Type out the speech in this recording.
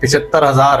75,000